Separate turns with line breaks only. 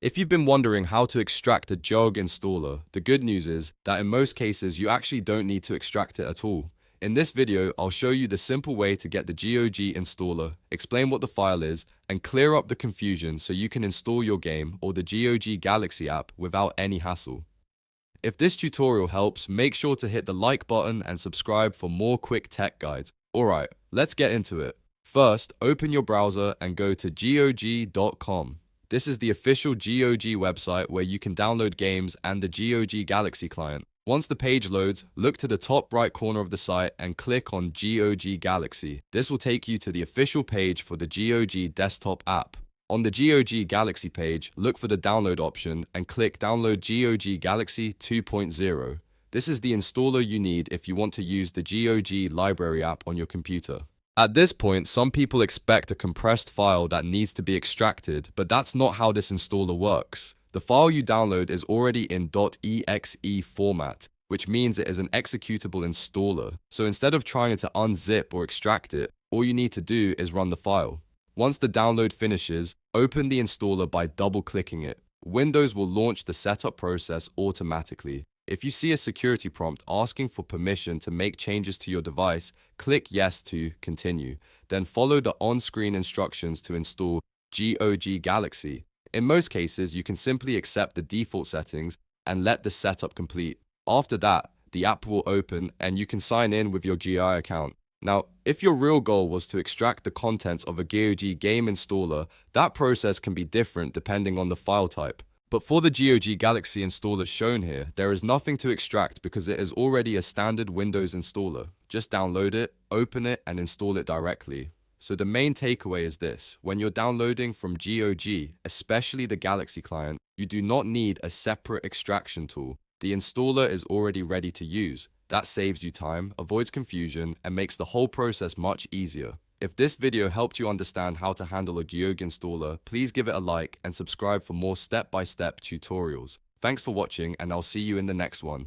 If you've been wondering how to extract a GOG installer, the good news is that in most cases you actually don't need to extract it at all. In this video, I'll show you the simple way to get the GOG installer, explain what the file is, and clear up the confusion so you can install your game or the GOG Galaxy app without any hassle. If this tutorial helps, make sure to hit the like button and subscribe for more quick tech guides. Alright, let's get into it. First, open your browser and go to GOG.com. This is the official GOG website where you can download games and the GOG Galaxy client. Once the page loads, look to the top right corner of the site and click on GOG Galaxy. This will take you to the official page for the GOG desktop app. On the GOG Galaxy page, look for the download option and click Download GOG Galaxy 2.0. This is the installer you need if you want to use the GOG library app on your computer. At this point, some people expect a compressed file that needs to be extracted, but that's not how this installer works. The file you download is already in .exe format, which means it is an executable installer. So instead of trying to unzip or extract it, all you need to do is run the file. Once the download finishes, open the installer by double-clicking it. Windows will launch the setup process automatically. If you see a security prompt asking for permission to make changes to your device, click Yes to continue. Then follow the on-screen instructions to install GOG Galaxy. In most cases, you can simply accept the default settings and let the setup complete. After that, the app will open and you can sign in with your GI account. Now, if your real goal was to extract the contents of a GOG game installer, that process can be different depending on the file type. But for the GOG Galaxy installer shown here, there is nothing to extract because it is already a standard Windows installer. Just download it, open it, and install it directly. So the main takeaway is this: when you're downloading from GOG, especially the Galaxy client, you do not need a separate extraction tool. The installer is already ready to use. That saves you time, avoids confusion, and makes the whole process much easier. If this video helped you understand how to handle a GOG installer, please give it a like and subscribe for more step-by-step tutorials. Thanks for watching, and I'll see you in the next one.